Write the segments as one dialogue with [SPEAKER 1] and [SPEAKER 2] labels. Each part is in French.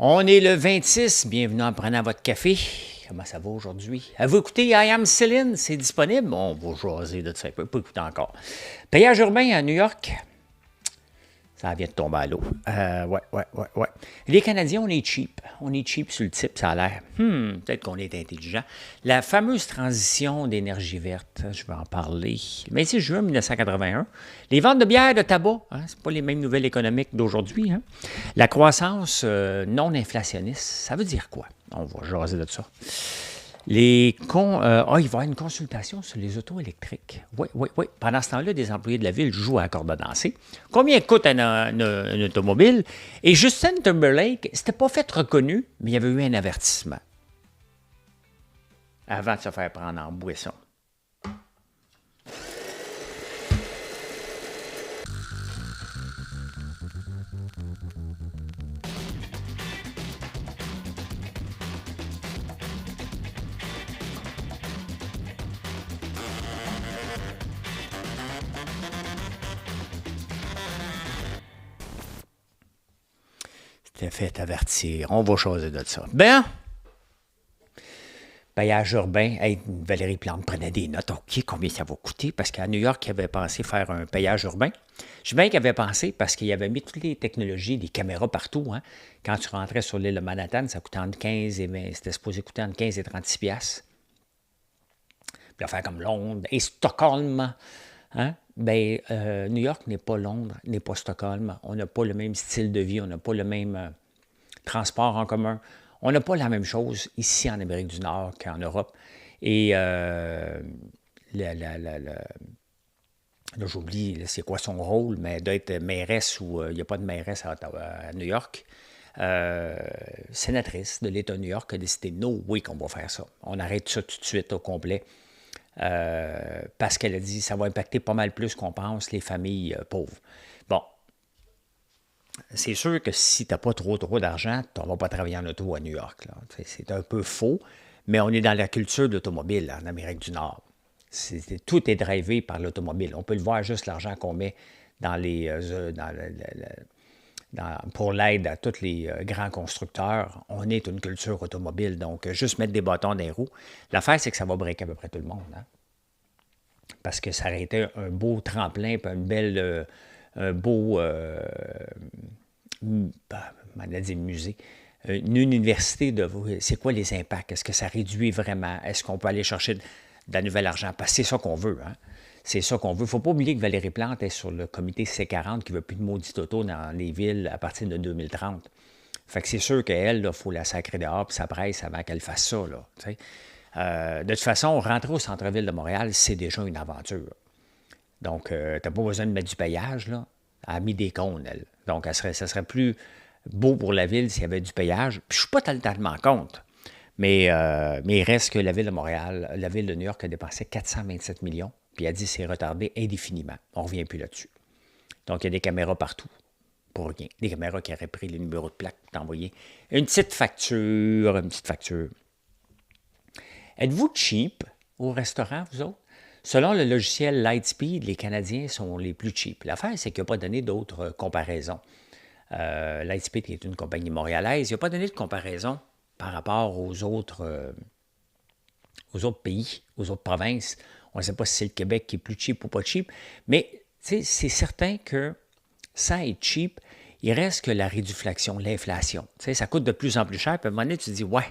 [SPEAKER 1] On est le 26, bienvenue en prenant votre café. Comment ça va aujourd'hui? Avez-vous écouté I Am Céline? C'est disponible? On va jaser de ça, on peut pas écouter encore. Payage urbain à New York, ça vient de tomber à l'eau. Ouais. Les Canadiens, on est cheap. On est cheap sur le type, ça a l'air. Peut-être qu'on est intelligent. La fameuse transition d'énergie verte, je vais en parler. Le 26 juin 1981, les ventes de bière et de tabac, c'est pas les mêmes nouvelles économiques d'aujourd'hui. La croissance non inflationniste, ça veut dire quoi? On va jaser de ça. Il va y avoir une consultation sur les autos électriques. Oui. Pendant ce temps-là, des employés de la ville jouent à la corde à danser. Combien coûte une automobile? Et Justin Timberlake, c'était pas fait reconnu, mais il y avait eu un avertissement avant de se faire prendre en boisson. C'était fait avertir. On va choisir de ça. Ben, payage urbain. Hey, Valérie Plante prenait des notes. OK, combien ça va coûter? Parce qu'à New York, il avait pensé faire un payage urbain. Je sais bien qu'il avait pensé parce qu'il avait mis toutes les technologies, des caméras partout. Quand tu rentrais sur l'île de Manhattan, ça coûtait entre 15 et 20. C'était supposé coûter entre 15 et 36 piastres. Puis faire comme Londres et Stockholm. New York n'est pas Londres, n'est pas Stockholm. On n'a pas le même style de vie, on n'a pas le même transport en commun. On n'a pas la même chose ici en Amérique du Nord qu'en Europe. Et là, j'oublie c'est quoi son rôle, mais d'être mairesse ou il n'y a pas de mairesse à New York. Sénatrice de l'État de New York a décidé no way qu'on va faire ça. On arrête ça tout de suite au complet. Parce qu'elle a dit que ça va impacter pas mal plus qu'on pense les familles pauvres. Bon, c'est sûr que si tu n'as pas trop d'argent, tu ne vas pas travailler en auto à New York. Là. C'est un peu faux, mais on est dans la culture de l'automobile en Amérique du Nord. Tout est drivé par l'automobile. On peut le voir juste l'argent qu'on met dans pour l'aide à tous les grands constructeurs. On est une culture automobile, donc juste mettre des bâtons dans les roues. L'affaire, c'est que ça va breaker à peu près tout le monde. Parce que ça aurait été un beau tremplin, puis un beau musée, une université de c'est quoi les impacts? Est-ce que ça réduit vraiment? Est-ce qu'on peut aller chercher de la nouvelle argent? Parce que c'est ça qu'on veut. C'est ça qu'on veut. Il ne faut pas oublier que Valérie Plante est sur le comité C40 qui ne veut plus de maudit auto dans les villes à partir de 2030. Fait que c'est sûr qu'elle, il faut la sacrer dehors puis ça presse avant qu'elle fasse ça. Là, de toute façon, rentrer au centre-ville de Montréal, c'est déjà une aventure. Donc, tu n'as pas besoin de mettre du payage, là. Elle a mis des cônes, elle. Donc, ça serait plus beau pour la ville s'il y avait du payage. Puis, je ne suis pas totalement contre. Mais il reste que la ville de Montréal, la ville de New York a dépensé 427 millions. Puis, elle dit que c'est retardé indéfiniment. On ne revient plus là-dessus. Donc, il y a des caméras partout. Pour rien. Des caméras qui auraient pris les numéros de plaque pour t'envoyer une petite facture. Êtes-vous cheap au restaurant, vous autres? Selon le logiciel Lightspeed, les Canadiens sont les plus cheap. L'affaire, c'est qu'il n'a pas donné d'autres comparaisons. Lightspeed, qui est une compagnie montréalaise, il n'a pas donné de comparaison par rapport aux autres pays, aux autres provinces. On ne sait pas si c'est le Québec qui est plus cheap ou pas cheap, mais c'est certain que sans être cheap, il reste que la réduflation, l'inflation. Ça coûte de plus en plus cher. Puis à un moment donné, tu te dis, ouais,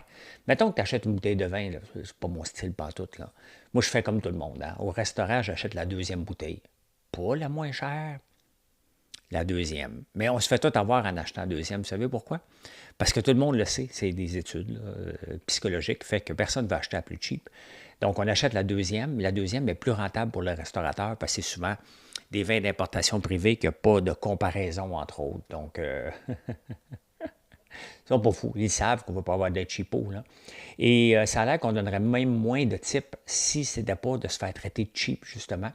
[SPEAKER 1] mettons que tu achètes une bouteille de vin, là, c'est pas mon style pantoute, là. Moi, je fais comme tout le monde. Au restaurant, j'achète la deuxième bouteille. Pas la moins chère, la deuxième. Mais on se fait tout avoir en achetant la deuxième. Vous savez pourquoi? Parce que tout le monde le sait. C'est des études psychologiques, fait que personne ne va acheter la plus cheap. Donc, on achète la deuxième. La deuxième est plus rentable pour le restaurateur parce que c'est souvent des vins d'importation privée qui n'ont pas de comparaison, entre autres. Donc, ils sont pas fous. Ils savent qu'on ne va pas avoir de cheapo. Là. Et ça a l'air qu'on donnerait même moins de types si ce n'était pas de se faire traiter de cheap, justement,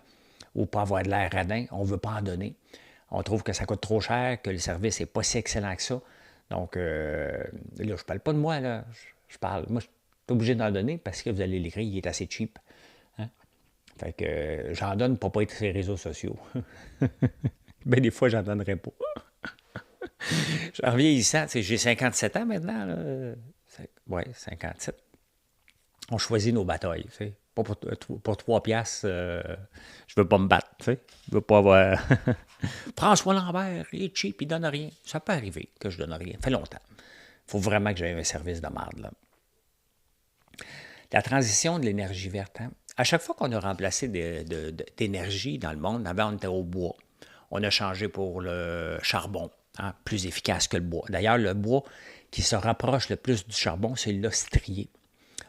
[SPEAKER 1] ou pas avoir de l'air radin. On ne veut pas en donner. On trouve que ça coûte trop cher, que le service n'est pas si excellent que ça. Donc, là, je ne parle pas de moi, là. Je parle. Moi, je suis obligé d'en donner parce que vous allez l'écrire, il est assez cheap. Fait que j'en donne pour pas être sur les réseaux sociaux. Ben, des fois, j'en donnerai pas. Je reviens ici, j'ai 57 ans maintenant. Oui, 57. On choisit nos batailles. Tu sais. Pas pour 3 piastres, je veux pas me battre. Tu sais. Je veux pas avoir. François Lambert, il est cheap, il donne rien. Ça peut arriver que je donne rien. Ça fait longtemps. Il faut vraiment que j'aie un service de marde. Là. La transition de l'énergie verte. Hein? À chaque fois qu'on a remplacé d'énergie dans le monde, avant on était au bois. On a changé pour le charbon, hein, plus efficace que le bois. D'ailleurs, le bois qui se rapproche le plus du charbon, c'est l'ostrier.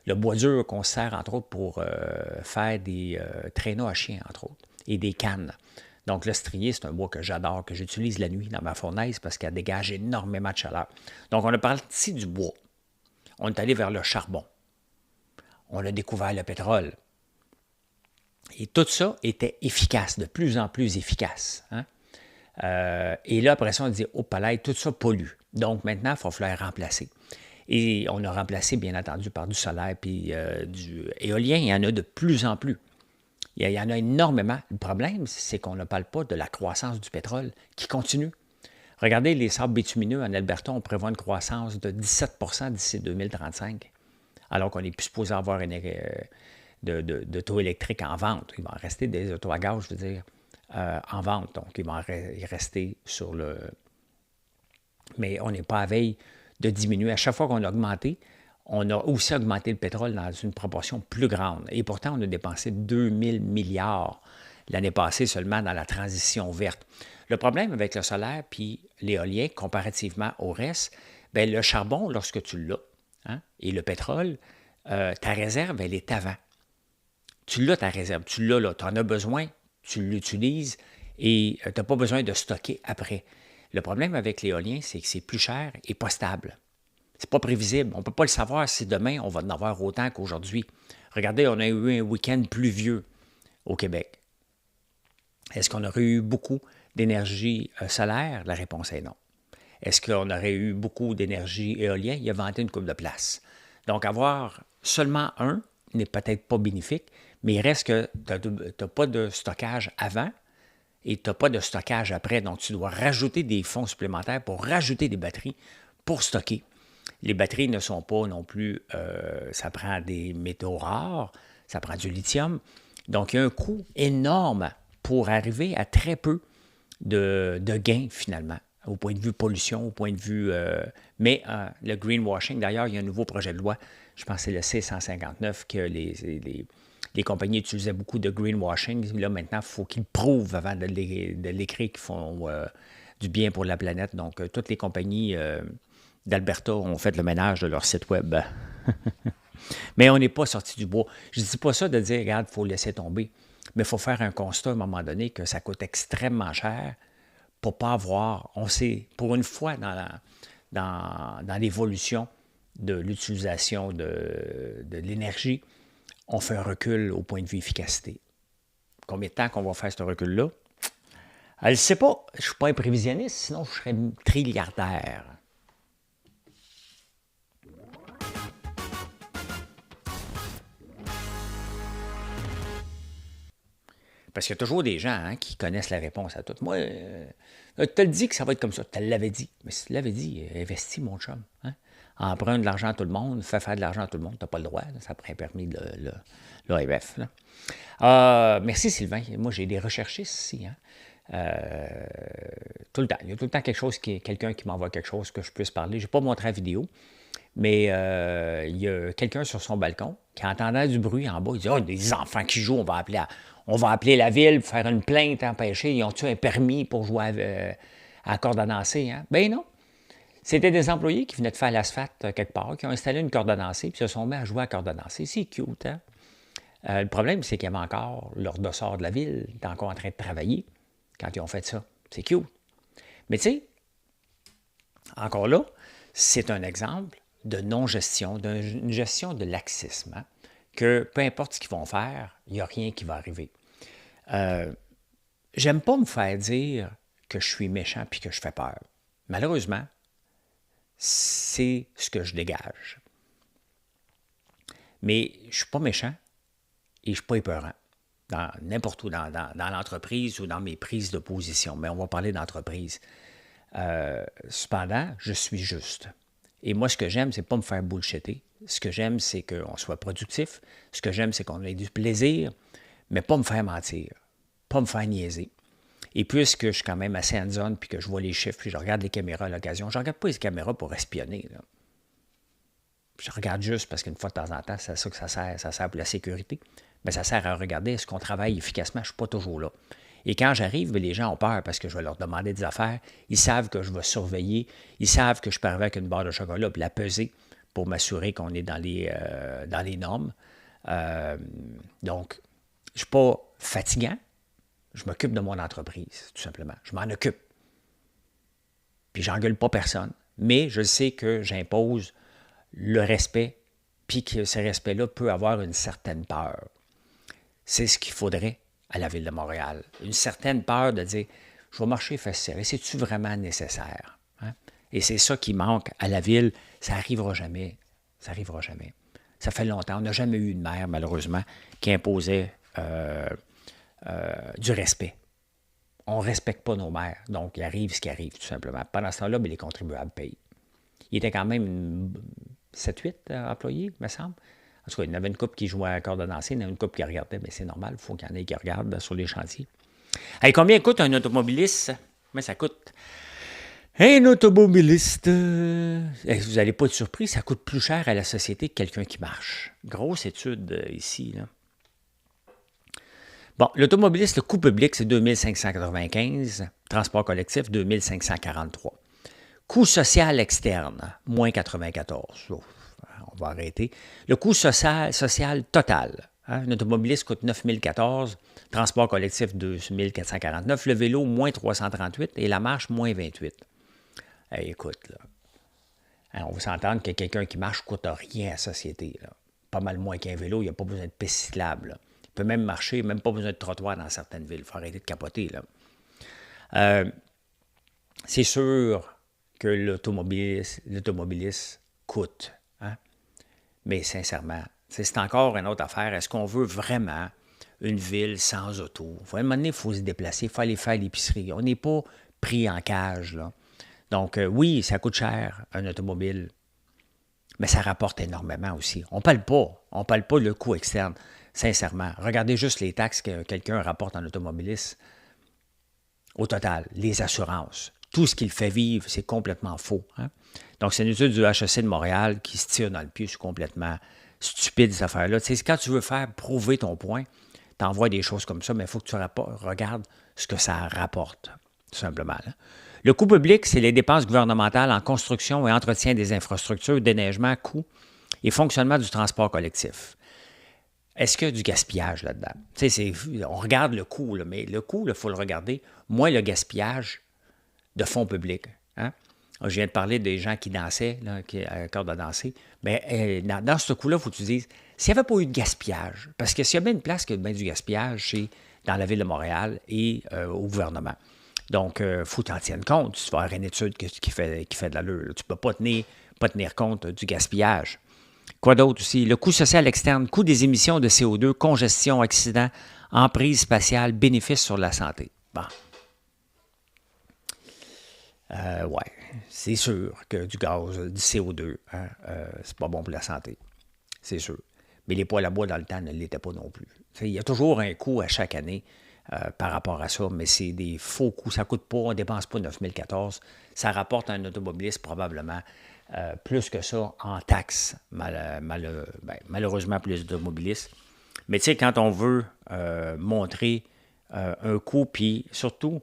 [SPEAKER 1] Le bois dur qu'on sert, entre autres, pour faire des traîneaux à chiens, entre autres, et des cannes. Donc, l'ostrier, c'est un bois que j'adore, que j'utilise la nuit dans ma fournaise parce qu'elle dégage énormément de chaleur. Donc, on a parti du bois. On est allé vers le charbon. On a découvert le pétrole. Et tout ça était efficace, de plus en plus efficace. Hein? Et là, après ça, on dit, oh, palais, tout ça pollue. Donc, maintenant, il va falloir remplacer. Et on a remplacé, bien entendu, par du solaire puis du éolien. Il y en a de plus en plus. Il y en a énormément. Le problème, c'est qu'on ne parle pas de la croissance du pétrole qui continue. Regardez les sables bitumineux en Alberta, on prévoit une croissance de 17 d'ici 2035, alors qu'on n'est plus supposé avoir d'auto électriques en vente. Il va en rester des autos à gaz, je veux dire, en vente. Donc, il va y rester sur le... Mais on n'est pas à veille de diminuer. À chaque fois qu'on a augmenté, on a aussi augmenté le pétrole dans une proportion plus grande. Et pourtant, on a dépensé 2000 milliards l'année passée seulement dans la transition verte. Le problème avec le solaire puis l'éolien, comparativement au reste, bien, le charbon, lorsque tu l'as, hein, et le pétrole, ta réserve, elle est avant. Tu l'as, ta réserve. Tu l'as là. Tu en as besoin, tu l'utilises et tu n'as pas besoin de stocker après. Le problème avec l'éolien, c'est que c'est plus cher et pas stable. C'est pas prévisible. On ne peut pas le savoir si demain, on va en avoir autant qu'aujourd'hui. Regardez, on a eu un week-end pluvieux au Québec. Est-ce qu'on aurait eu beaucoup d'énergie solaire? La réponse est non. Est-ce qu'on aurait eu beaucoup d'énergie éolienne? Il a vanté une couple de places. Donc, avoir seulement un n'est peut-être pas bénéfique, mais il reste que tu n'as pas de stockage avant et tu n'as pas de stockage après. Donc, tu dois rajouter des fonds supplémentaires pour rajouter des batteries pour stocker. Les batteries ne sont pas non plus... ça prend des métaux rares, ça prend du lithium. Donc, il y a un coût énorme pour arriver à très peu de gains, finalement, au point de vue pollution, au point de vue... mais le greenwashing, d'ailleurs, il y a un nouveau projet de loi, je pense que c'est le C-159, que les compagnies utilisaient beaucoup de greenwashing. Là, maintenant, il faut qu'ils prouvent avant de l'écrire qu'ils font du bien pour la planète. Donc, toutes les compagnies d'Alberta ont fait le ménage de leur site web. Mais on n'est pas sorti du bois. Je ne dis pas ça de dire, regarde, il faut laisser tomber. Mais il faut faire un constat à un moment donné que ça coûte extrêmement cher pour ne pas avoir... On sait, pour une fois dans l'évolution de l'utilisation de l'énergie, on fait un recul au point de vue efficacité. Combien de temps qu'on va faire ce recul-là? Je ne sais pas. Je ne suis pas un prévisionniste, sinon je serais trilliardaire. Parce qu'il y a toujours des gens qui connaissent la réponse à tout. Moi, tu te le dis que ça va être comme ça. Tu l'avais dit. Mais si tu l'avais dit, investis, mon chum. Hein? Emprunte de l'argent à tout le monde, fais faire de l'argent à tout le monde. Tu n'as pas le droit. Là. Ça prend un permis de l'AMF. Merci, Sylvain. Moi, j'ai des recherchistes ici. Hein? Tout le temps. Il y a tout le temps quelqu'un qui m'envoie quelque chose que je puisse parler. Je n'ai pas montré la vidéo. Mais il y a quelqu'un sur son balcon qui entendait du bruit en bas. Il dit « Oh, des enfants qui jouent, on va appeler la ville pour faire une plainte empêchée. Ils ont-tu un permis pour jouer à la corde à danser? Hein? » Ben non. C'était des employés qui venaient de faire l'asphalte quelque part, qui ont installé une corde à danser puis se sont mis à jouer à la corde à danser. C'est cute, hein? Le problème, c'est qu'il y avait encore leur dossard de la ville, qui était encore en train de travailler quand ils ont fait ça. C'est cute. Mais tu sais, encore là, c'est un exemple de non-gestion, d'une gestion de laxisme, hein, que peu importe ce qu'ils vont faire, il n'y a rien qui va arriver. J'aime pas me faire dire que je suis méchant puis que je fais peur. Malheureusement, c'est ce que je dégage. Mais je ne suis pas méchant et je ne suis pas épeurant. N'importe où, dans l'entreprise ou dans mes prises de position. Mais on va parler d'entreprise. Cependant, je suis juste. Et moi, ce que j'aime, c'est pas me faire bullshitter. Ce que j'aime, c'est qu'on soit productif. Ce que j'aime, c'est qu'on ait du plaisir, mais pas me faire mentir, pas me faire niaiser. Et puisque je suis quand même assez hands-on, puis que je vois les chiffres, puis je regarde les caméras à l'occasion, je ne regarde pas les caméras pour espionner. Là. Je regarde juste parce qu'une fois de temps en temps, c'est ça que ça sert pour la sécurité. Mais ça sert à regarder est-ce qu'on travaille efficacement. Je ne suis pas toujours là. Et quand j'arrive, les gens ont peur parce que je vais leur demander des affaires. Ils savent que je vais surveiller. Ils savent que je peux arriver avec une barre de chocolat et la peser pour m'assurer qu'on est dans les normes. Donc, je ne suis pas fatigant. Je m'occupe de mon entreprise, tout simplement. Je m'en occupe. Puis j'engueule pas personne. Mais je sais que j'impose le respect, puis que ce respect-là peut avoir une certaine peur. C'est ce qu'il faudrait à la Ville de Montréal. Une certaine peur de dire, je vais marcher fesse serrée. C'est-tu vraiment nécessaire? Hein? Et c'est ça qui manque à la Ville. Ça n'arrivera jamais. Ça n'arrivera jamais. Ça fait longtemps. On n'a jamais eu une maire, malheureusement, qui imposait du respect. On ne respecte pas nos maires. Donc, il arrive ce qui arrive, tout simplement. Pendant ce temps-là, les contribuables payent. Il était quand même 7-8 employés, me semble. En tout cas, il y en avait une couple qui jouait à corde à danser, il y en avait une couple qui regardait, mais c'est normal, il faut qu'il y en ait qui regardent sur les chantiers. Hey, combien coûte un automobiliste? Mais ça coûte. Un automobiliste, vous n'allez pas être surpris, ça coûte plus cher à la société que quelqu'un qui marche. Grosse étude ici, là. Bon, l'automobiliste, le coût public, c'est 2595. Transport collectif, 2543. Coût social externe, moins 94. On va arrêter. Le coût social total. Un automobiliste coûte 9014. Transport collectif, 2449. Le vélo, moins 338. Et la marche, moins 28. Hey, écoute, là. On va s'entendre que quelqu'un qui marche ne coûte rien à la société. Là. Pas mal moins qu'un vélo. Il n'y a pas besoin de piste cyclable. Là. Il peut même marcher, même pas besoin de trottoir dans certaines villes. Il faut arrêter de capoter. Là. C'est sûr que l'automobiliste coûte. Hein? Mais sincèrement, c'est encore une autre affaire. Est-ce qu'on veut vraiment une ville sans auto? À un moment donné, il faut se déplacer, il faut aller faire l'épicerie. On n'est pas pris en cage. Là. Donc, oui, ça coûte cher, un automobile, mais ça rapporte énormément aussi. On ne parle pas le coût externe, sincèrement. Regardez juste les taxes que quelqu'un rapporte en automobiliste. Au total, les assurances, tout ce qu'il fait vivre, c'est complètement faux. Hein? Donc, c'est une étude du HEC de Montréal qui se tire dans le pied. C'est complètement stupide, cette affaire-là. Tu sais, quand tu veux faire prouver ton point, tu envoies des choses comme ça, mais il faut que tu regardes ce que ça rapporte, tout simplement. Là. Le coût public, c'est les dépenses gouvernementales en construction et entretien des infrastructures, déneigement, coût et fonctionnement du transport collectif. Est-ce qu'il y a du gaspillage là-dedans? Tu sais, on regarde le coût, là, mais le coût, il faut le regarder, moins le gaspillage de fonds publics. Hein? Je viens de parler des gens qui dansaient, là, qui accordent à danser. Mais dans ce coup-là, il faut que tu dises, s'il n'y avait pas eu de gaspillage, parce que s'il y a bien une place qui a bien du gaspillage, c'est dans la ville de Montréal et au gouvernement. Donc, il faut que tu en tiennes compte. Tu vas avoir une étude qui fait de l'allure. Tu ne peux pas tenir compte du gaspillage. Quoi d'autre aussi? Le coût social externe, coût des émissions de CO2, congestion, accident, emprise spatiale, bénéfices sur la santé. Bon. Ouais, c'est sûr que du gaz, du CO2, hein, c'est pas bon pour la santé. C'est sûr. Mais les poêles à bois dans le temps ne l'étaient pas non plus. Il y a toujours un coût à chaque année par rapport à ça, mais c'est des faux coûts. Ça ne coûte pas, on ne dépense pas 9014. Ça rapporte à un automobiliste probablement plus que ça en taxes, malheureusement plus d'automobilistes. Mais tu sais, quand on veut montrer un coût, puis surtout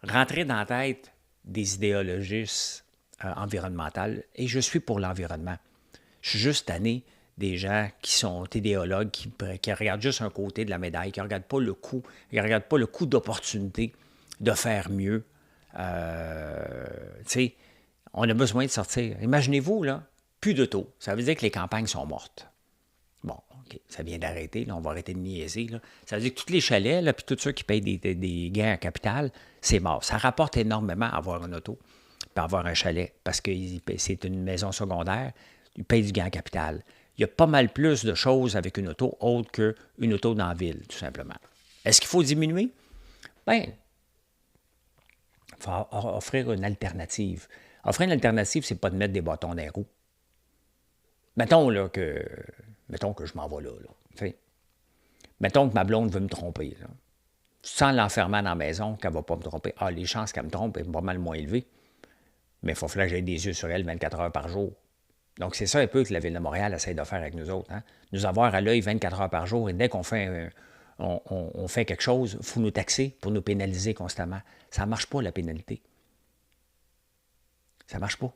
[SPEAKER 1] rentrer dans la tête des idéologistes environnementales, et je suis pour l'environnement. Je suis juste tanné des gens qui sont idéologues, qui regardent juste un côté de la médaille, qui ne regardent pas le coût, qui ne regardent pas le coût d'opportunité de faire mieux. Tu sais, on a besoin de sortir. Imaginez-vous, là, plus d'auto. Ça veut dire que les campagnes sont mortes. Bon, OK, ça vient d'arrêter. Là, on va arrêter de niaiser. Là. Ça veut dire que tous les chalets, là, puis tous ceux qui payent des gains en capital, c'est mort. Ça rapporte énormément avoir une auto, puis avoir un chalet, parce que c'est une maison secondaire. Ils payent du gain en capital. Il y a pas mal plus de choses avec une auto autre qu'une auto dans la ville, tout simplement. Est-ce qu'il faut diminuer? Bien, Il faut offrir une alternative. Offrir une alternative, c'est pas de mettre des bâtons dans les roues. Mettons, là, mettons que je m'en vais là. Mettons que ma blonde veut me tromper. Là. Sans l'enfermer dans la maison, qu'elle ne va pas me tromper. Ah, les chances qu'elle me trompe sont pas mal moins élevées. Mais il faut que j'aie des yeux sur elle 24 heures par jour. Donc, c'est ça un peu que la Ville de Montréal essaie de faire avec nous autres. Hein? Nous avoir à l'œil 24 heures par jour et dès qu'on fait, on fait quelque chose, il faut nous taxer pour nous pénaliser constamment. Ça ne marche pas, la pénalité. Ça ne marche pas.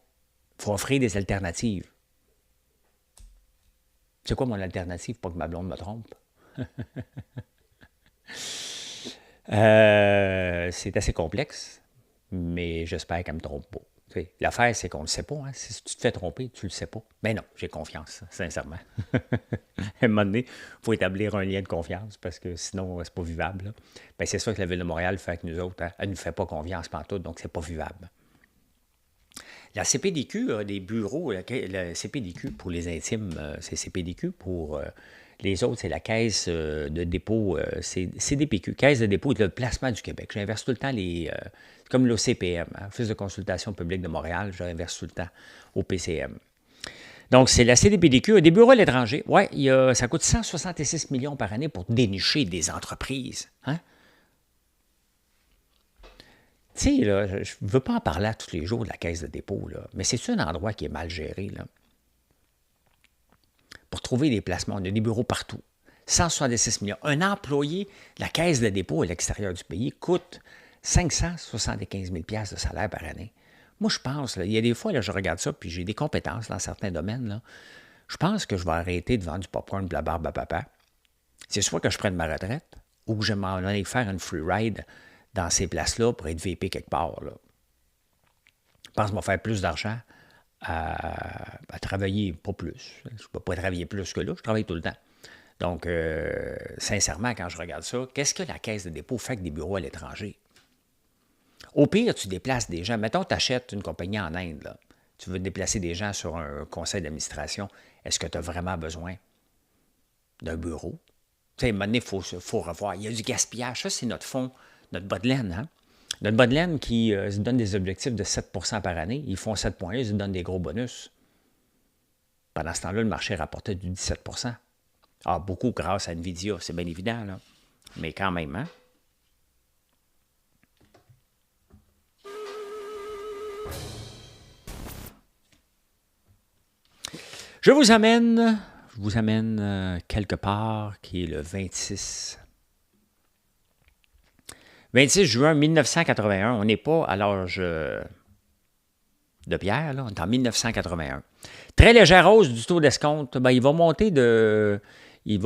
[SPEAKER 1] Il faut offrir des alternatives. C'est quoi mon alternative pour que ma blonde me trompe? C'est assez complexe, mais j'espère qu'elle ne me trompe pas. L'affaire, c'est qu'on ne le sait pas. Hein? Si tu te fais tromper, tu ne le sais pas. Mais non, j'ai confiance, sincèrement. À un moment donné, il faut établir un lien de confiance parce que sinon, c'est pas vivable. Ben, c'est ça que la Ville de Montréal fait avec nous autres. Hein? Elle ne nous fait pas confiance pantoute, donc c'est pas vivable. La CPDQ a des bureaux. La CPDQ, pour les intimes, c'est CPDQ. Pour les autres, c'est la Caisse de dépôt, c'est CDPQ, Caisse de dépôt et de placement du Québec. J'inverse tout le temps les... comme l'OCPM, hein, Office de consultation publique de Montréal, j'inverse tout le temps au PCM. Donc, c'est la CDPDQ, des bureaux à l'étranger. Oui, ça coûte 166 millions par année pour dénicher des entreprises. Hein? Tu sais, là, je ne veux pas en parler à tous les jours de la caisse de dépôt, là, mais c'est un endroit qui est mal géré. Là. Pour trouver des placements, on a des bureaux partout. 166 millions. Un employé de la caisse de dépôt à l'extérieur du pays coûte 575 000 $ de salaire par année. Moi, je pense, là, il y a des fois, là, je regarde ça, puis j'ai des compétences dans certains domaines. Là, je pense que je vais arrêter de vendre du popcorn de la barbe à papa. C'est soit que je prenne ma retraite ou que je m'en aller faire une free ride dans ces places-là pour être VP quelque part. Là. Je pense que je vais faire plus d'argent à travailler, pas plus. Je ne peux pas travailler plus que là, je travaille tout le temps. Donc, sincèrement, quand je regarde ça, qu'est-ce que la Caisse de dépôt fait avec des bureaux à l'étranger? Au pire, tu déplaces des gens. Mettons, tu achètes une compagnie en Inde. Là. Tu veux déplacer des gens sur un conseil d'administration. Est-ce que tu as vraiment besoin d'un bureau? Tu sais, à un moment donné, il faut revoir. Il y a du gaspillage. Ça, c'est notre fonds, notre bas de laine. Hein? Notre bas de laine qui se donne des objectifs de 7 % par année. Ils font 7 points, ils se donnent des gros bonus. Pendant ce temps-là, le marché rapportait du 17 %. Ah, beaucoup grâce à NVIDIA, c'est bien évident, là. Mais quand même, hein? Je vous amène quelque part qui est le 26 juin 1981. On n'est pas à l'âge de Pierre, là. On est en 1981. Très légère hausse du taux d'escompte. Ben, il va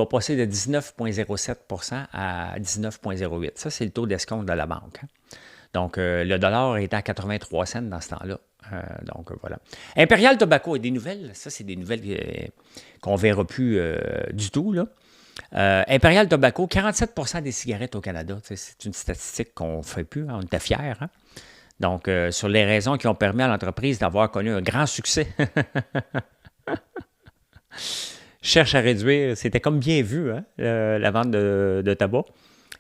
[SPEAKER 1] passer de 19,07 % à 19,08 %. Ça, c'est le taux d'escompte de la banque. Hein. Donc, le dollar est à 83 cents dans ce temps-là. Donc, voilà. Imperial Tobacco, et des nouvelles, ça, c'est des nouvelles qu'on ne verra plus du tout, là. Imperial Tobacco, 47 % des cigarettes au Canada. C'est une statistique qu'on ne fait plus, hein, on était fiers. Hein? Donc, sur les raisons qui ont permis à l'entreprise d'avoir connu un grand succès. Cherche à réduire, c'était comme bien vu, hein, la vente de tabac.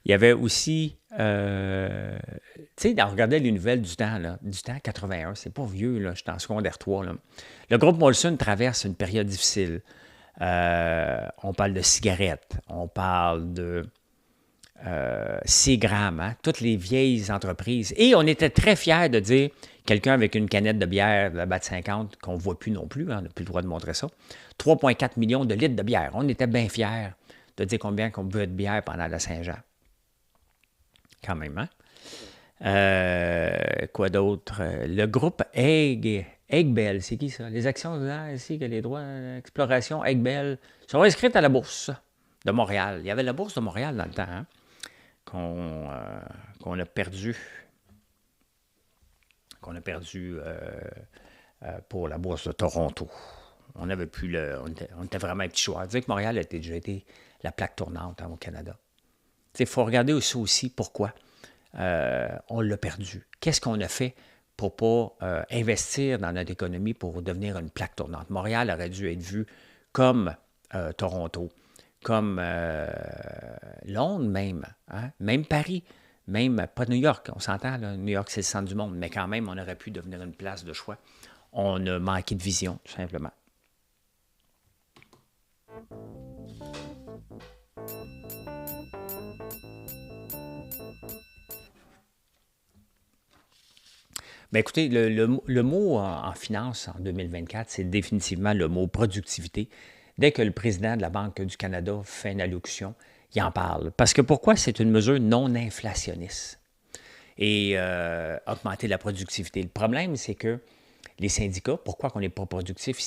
[SPEAKER 1] Il y avait aussi, tu sais, on regardait les nouvelles du temps 81, c'est pas vieux, là, j'étais en secondaire 3. Là. Le groupe Molson traverse une période difficile. On parle de cigarettes, on parle de Seagram, hein, toutes les vieilles entreprises. Et on était très fiers de dire, quelqu'un avec une canette de bière de la BAT 50, qu'on ne voit plus non plus, hein, on n'a plus le droit de montrer ça, 3,4 millions de litres de bière. On était bien fiers de dire combien qu'on buvait de bière pendant la Saint-Jean. Quand même, hein? Quoi d'autre? Le groupe Aigbel, c'est qui ça? Les actions ici, que les droits d'exploration Aigbel sont inscrites à la bourse de Montréal. Il y avait la bourse de Montréal dans le temps, hein, qu'on a perdu. Pour la bourse de Toronto. On n'avait plus on était vraiment un petit choix. Dire que Montréal a déjà été la plaque tournante, hein, au Canada. Il faut regarder aussi pourquoi on l'a perdu. Qu'est-ce qu'on a fait pour ne pas investir dans notre économie pour devenir une plaque tournante? Montréal aurait dû être vu comme Toronto, comme Londres même, hein? Même Paris. Même, pas New York, on s'entend, là, New York, c'est le centre du monde, mais quand même, on aurait pu devenir une place de choix. On a manqué de vision, tout simplement. Bien, écoutez, le mot en finance en 2024, c'est définitivement le mot productivité. Dès que le président de la Banque du Canada fait une allocution, il en parle. Parce que pourquoi? C'est une mesure non inflationniste. Et augmenter la productivité. Le problème, c'est que les syndicats, pourquoi on n'est pas productif?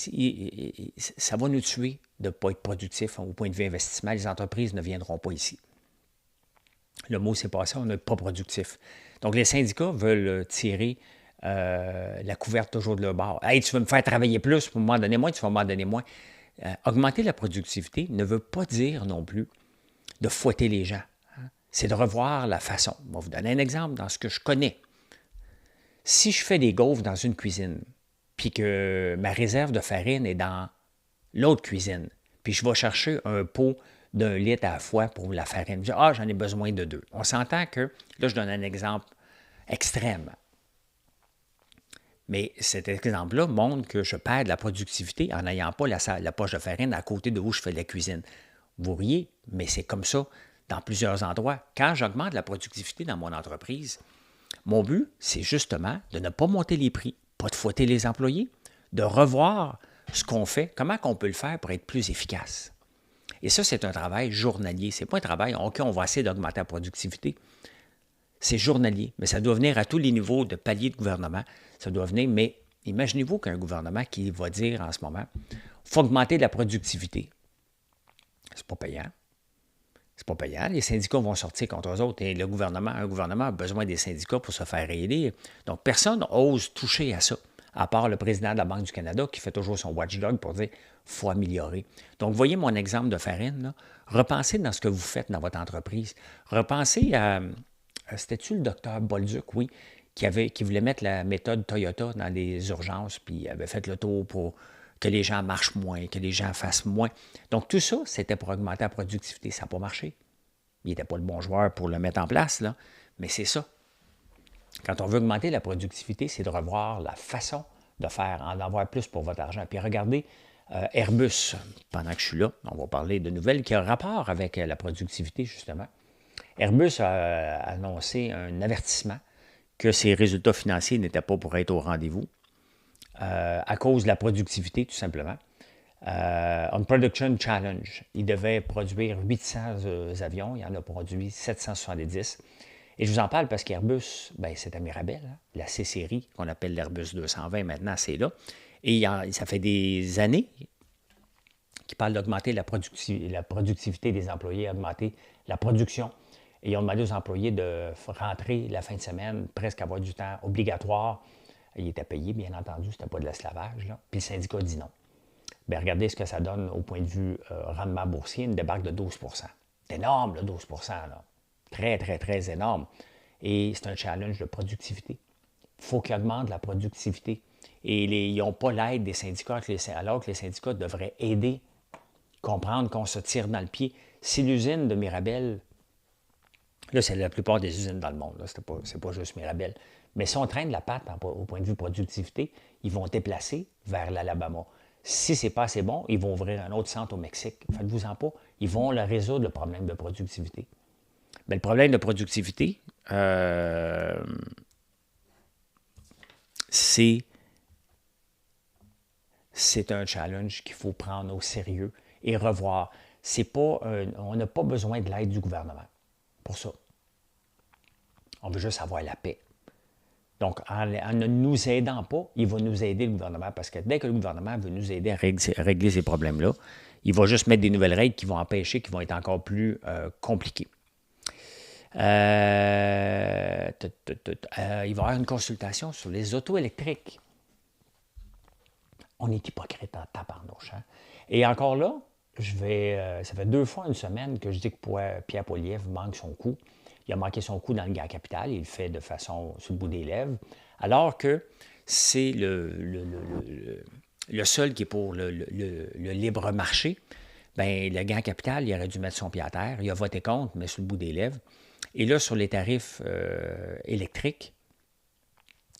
[SPEAKER 1] Ça va nous tuer de ne pas être productif au point de vue investissement. Les entreprises ne viendront pas ici. Le mot s'est passé, on n'est pas productif. Donc, les syndicats veulent tirer la couverte toujours de leur bord. Hey, tu veux me faire travailler plus, pour m'en donner moins, tu vas m'en donner moins. Augmenter la productivité ne veut pas dire non plus de fouetter les gens. C'est de revoir la façon. Je vais vous donner un exemple dans ce que je connais. Si je fais des gaufres dans une cuisine, puis que ma réserve de farine est dans l'autre cuisine, puis je vais chercher un pot d'1 litre à la fois pour la farine. Je dis, j'en ai besoin de 2. On s'entend que, là, je donne un exemple extrême. Mais cet exemple-là montre que je perds de la productivité en n'ayant pas la poche de farine à côté de où je fais la cuisine. Vous riez, mais c'est comme ça dans plusieurs endroits. Quand j'augmente la productivité dans mon entreprise, mon but, c'est justement de ne pas monter les prix, pas de fouetter les employés, de revoir ce qu'on fait, comment on peut le faire pour être plus efficace. Et ça, c'est un travail journalier. Ce n'est pas un travail, OK, on va essayer d'augmenter la productivité. C'est journalier, mais ça doit venir à tous les niveaux de paliers de gouvernement. Ça doit venir, mais imaginez-vous qu'un gouvernement qui va dire en ce moment, il faut augmenter la productivité. C'est pas payant. C'est pas payant. Les syndicats vont sortir contre eux autres et un gouvernement a besoin des syndicats pour se faire aider. Donc, personne n'ose toucher à ça, à part le président de la Banque du Canada qui fait toujours son watchdog pour dire qu'il faut améliorer. Donc, voyez mon exemple de farine. Là. Repensez dans ce que vous faites dans votre entreprise. Repensez à, c'était-tu le docteur Bolduc, oui, qui voulait mettre la méthode Toyota dans les urgences, puis il avait fait le tour pour que les gens marchent moins, que les gens fassent moins. Donc, tout ça, c'était pour augmenter la productivité. Ça n'a pas marché. Il n'était pas le bon joueur pour le mettre en place, là. Mais c'est ça. Quand on veut augmenter la productivité, c'est de revoir la façon de faire, en avoir plus pour votre argent. Puis regardez Airbus, pendant que je suis là, on va parler de nouvelles qui ont rapport avec la productivité, justement. Airbus a annoncé un avertissement que ses résultats financiers n'étaient pas pour être au rendez-vous. À cause de la productivité, tout simplement. On Production Challenge, il devait produire 800 avions, il en a produit 770. Et je vous en parle parce qu'Airbus, c'est à Mirabel, hein, la C-série, qu'on appelle l'Airbus 220, maintenant, c'est là. Et ça fait des années qu'ils parlent d'augmenter la productivité des employés, augmenter la production. Et ils ont demandé aux employés de rentrer la fin de semaine, presque avoir du temps obligatoire. Il était payé, bien entendu, c'était pas de l'esclavage. Là. Puis le syndicat dit non. Bien, regardez ce que ça donne au point de vue rendement boursier, une débarque de 12 C'est énorme, le 12 là. Très, très, très énorme. Et c'est un challenge de productivité. Il faut qu'ils augmentent la productivité. Et ils n'ont pas l'aide des syndicats, alors que les syndicats devraient aider, comprendre qu'on se tire dans le pied. Si l'usine de Mirabel, là, c'est la plupart des usines dans le monde, c'est pas juste Mirabel, mais si on traîne la patte au point de vue productivité, ils vont déplacer vers l'Alabama. Si ce n'est pas assez bon, ils vont ouvrir un autre centre au Mexique. Faites-vous-en pas. Ils vont leur résoudre le problème de productivité. Bien, le problème de productivité, c'est un challenge qu'il faut prendre au sérieux et revoir. On n'a pas besoin de l'aide du gouvernement pour ça. On veut juste avoir la paix. Donc, en ne nous aidant pas, il va nous aider, le gouvernement, parce que dès que le gouvernement veut nous aider à régler ces problèmes-là, il va juste mettre des nouvelles règles qui vont empêcher, qui vont être encore plus compliquées. Il va y avoir une consultation sur les autos électriques. On est hypocrite en tabarnouche. Hein? Et encore là, ça fait 2 fois une semaine que je dis que Pierre Poilievre manque son coup. Il a manqué son coup dans le Gaz Capital, il le fait de façon sur le bout des lèvres, alors que c'est le seul qui est pour le libre marché. Bien, le Gaz Capital, il aurait dû mettre son pied à terre, il a voté contre, mais sur le bout des lèvres. Et là, sur les tarifs électriques,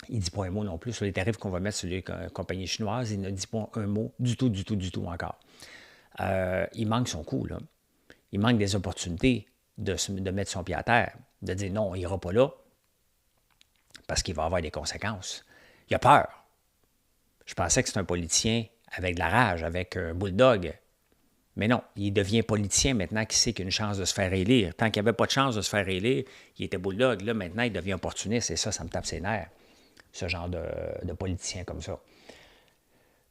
[SPEAKER 1] il ne dit pas un mot non plus. Sur les tarifs qu'on va mettre sur les compagnies chinoises, il ne dit pas un mot du tout, du tout, du tout encore. Il manque son coup, là. Il manque des opportunités de mettre son pied à terre, de dire non, il n'ira pas là, parce qu'il va avoir des conséquences. Il a peur. Je pensais que c'était un politicien avec de la rage, avec un bulldog. Mais non, il devient politicien maintenant qu'il sait qu'il a une chance de se faire élire. Tant qu'il n'y avait pas de chance de se faire élire, il était bulldog. Là, maintenant, il devient opportuniste et ça me tape ses nerfs, ce genre de politicien comme ça.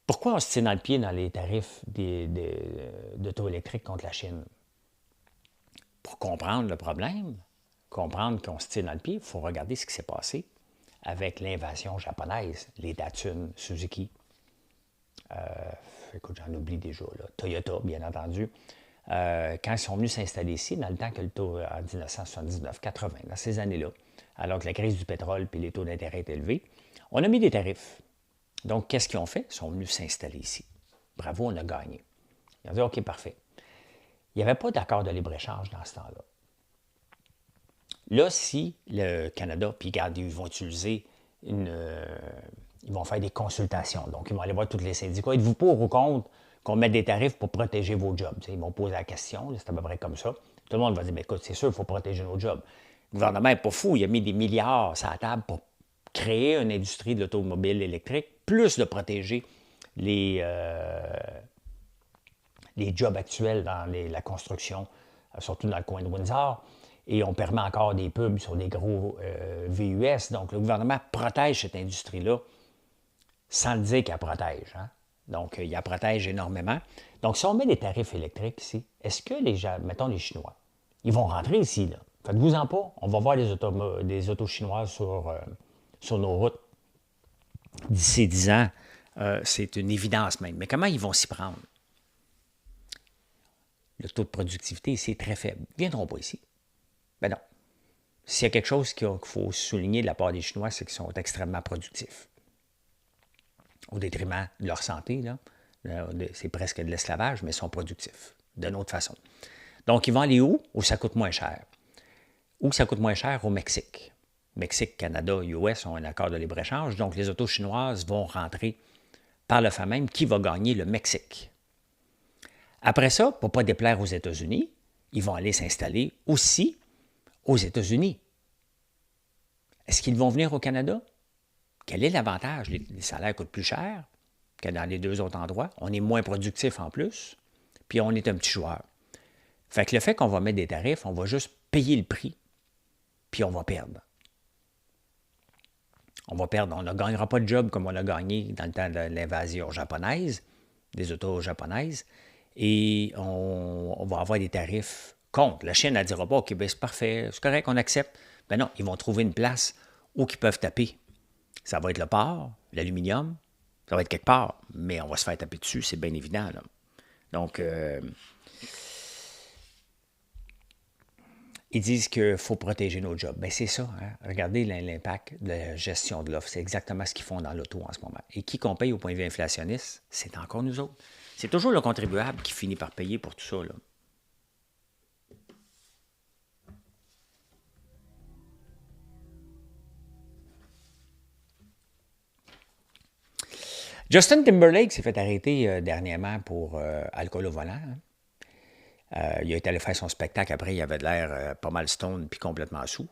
[SPEAKER 1] Pourquoi on se tire dans le pied dans les tarifs d'auto électriques contre la Chine? Pour comprendre le problème, comprendre qu'on se tire dans le pied, il faut regarder ce qui s'est passé avec l'invasion japonaise, les Datsun, Suzuki. Écoute, j'en oublie déjà, là. Toyota, bien entendu. Quand ils sont venus s'installer ici, dans le temps que le taux, en 1979-80, dans ces années-là, alors que la crise du pétrole et les taux d'intérêt étaient élevés, on a mis des tarifs. Donc, qu'est-ce qu'ils ont fait? Ils sont venus s'installer ici. Bravo, on a gagné. Ils ont dit, OK, parfait. Il n'y avait pas d'accord de libre-échange dans ce temps-là. Là, si le Canada, puis regarde, ils vont utiliser ils vont faire des consultations. Donc, ils vont aller voir tous les syndicats. Êtes-vous pour ou contre qu'on mette des tarifs pour protéger vos jobs? T'sais, ils vont poser la question, c'est à peu près comme ça. Tout le monde va dire, bien, écoute, c'est sûr, il faut protéger nos jobs. Le gouvernement n'est pas fou, il a mis des milliards sur la table pour créer une industrie de l'automobile électrique, plus de protéger les jobs actuels dans la construction, surtout dans le coin de Windsor. Et on permet encore des pubs sur des gros VUS. Donc, le gouvernement protège cette industrie-là sans le dire qu'elle protège. Hein? Donc, il la protège énormément. Donc, si on met des tarifs électriques ici, est-ce que mettons les Chinois, ils vont rentrer ici, là? Faites-vous-en pas. On va voir des autos chinoises sur nos routes d'ici 10 ans. C'est une évidence même. Mais comment ils vont s'y prendre? Le taux de productivité ici est très faible. Ils ne viendront pas ici. Ben non. S'il y a quelque chose qu'il faut souligner de la part des Chinois, c'est qu'ils sont extrêmement productifs. Au détriment de leur santé, là. C'est presque de l'esclavage, mais ils sont productifs, d'une autre façon. Donc, ils vont aller où ça coûte moins cher? Où ça coûte moins cher? Au Mexique. Mexique, Canada, US ont un accord de libre-échange, donc les autos chinoises vont rentrer par le fait même qui va gagner le Mexique. Après ça, pour ne pas déplaire aux États-Unis, ils vont aller s'installer aussi aux États-Unis. Est-ce qu'ils vont venir au Canada? Quel est l'avantage? Les salaires coûtent plus cher que dans les deux autres endroits. On est moins productif en plus, puis on est un petit joueur. Fait que le fait qu'on va mettre des tarifs, on va juste payer le prix, puis on va perdre. On va perdre. On ne gagnera pas de job comme on a gagné dans le temps de l'invasion japonaise, des autos japonaises, et on va avoir des tarifs contre. La Chine, elle ne dira pas, OK, ben c'est parfait, c'est correct, on accepte. Ben non, ils vont trouver une place où ils peuvent taper. Ça va être le porc, l'aluminium, ça va être quelque part, mais on va se faire taper dessus, c'est bien évident, là. Donc, ils disent qu'il faut protéger nos jobs. Bien, c'est ça. Hein? Regardez l'impact de la gestion de l'offre. C'est exactement ce qu'ils font dans l'auto en ce moment. Et qui qu'on paye au point de vue inflationniste? C'est encore nous autres. C'est toujours le contribuable qui finit par payer pour tout ça, là. Justin Timberlake s'est fait arrêter dernièrement pour alcool au volant. Hein? Il a été allé faire son spectacle après, il avait de l'air pas mal stone puis complètement saoul.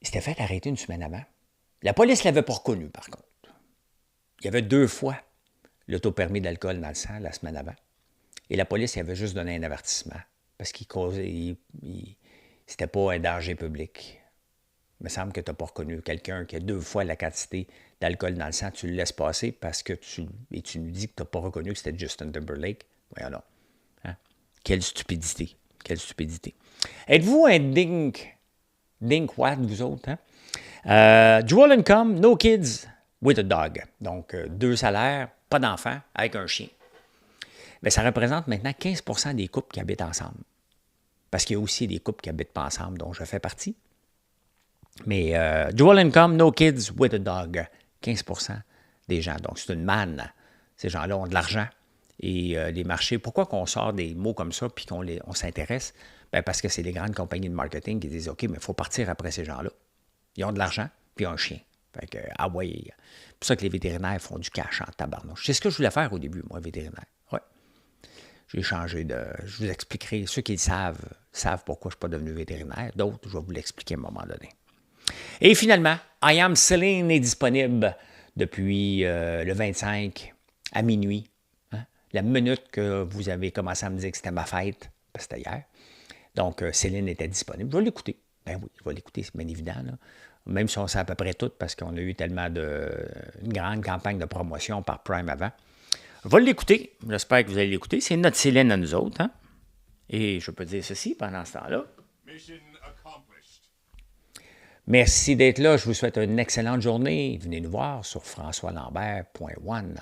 [SPEAKER 1] Il s'était fait arrêter une semaine avant. La police ne l'avait pas reconnu, par contre. Il y avait 2 fois le taux permis d'alcool dans le sang la semaine avant. Et la police il avait juste donné un avertissement parce qu'il causait. C'était pas un danger public. Il me semble que tu n'as pas reconnu quelqu'un qui a 2 fois la quantité d'alcool dans le sang. Tu le laisses passer parce que tu nous dis que tu n'as pas reconnu que c'était Justin Timberlake. Voyons donc. Hein? Quelle stupidité. Quelle stupidité. Êtes-vous un dinkwad, vous autres? Hein? Dual income, no kids with a dog. Donc, 2 salaires, pas d'enfants, avec un chien. Mais ça représente maintenant 15% des couples qui habitent ensemble. Parce qu'il y a aussi des couples qui n'habitent pas ensemble, dont je fais partie. Mais dual income, no kids with a dog. 15% des gens. Donc, c'est une manne. Ces gens-là ont de l'argent et les marchés. Pourquoi qu'on sort des mots comme ça puis on s'intéresse? Bien, parce que c'est les grandes compagnies de marketing qui disent OK, mais il faut partir après ces gens-là. Ils ont de l'argent puis ils ont un chien. Fait que, ah ouais. C'est pour ça que les vétérinaires font du cash en tabarnouche. C'est ce que je voulais faire au début, moi, vétérinaire. Ouais. J'ai changé de. Je vous expliquerai. Ceux qui le savent pourquoi je ne suis pas devenu vétérinaire. D'autres, je vais vous l'expliquer à un moment donné. Et finalement, I Am Céline est disponible depuis le 25 à minuit. Hein? La minute que vous avez commencé à me dire que c'était ma fête, parce que c'était hier. Donc, Céline était disponible. Je vais l'écouter. Ben oui, je vais l'écouter, c'est bien évident. Là. Même si on sait à peu près tout, parce qu'on a eu tellement une grande campagne de promotion par Prime avant. Je vais l'écouter. J'espère que vous allez l'écouter. C'est notre Céline à nous autres. Hein? Et je peux dire ceci pendant ce temps-là. Merci d'être là. Je vous souhaite une excellente journée. Venez nous voir sur françoislambert.one.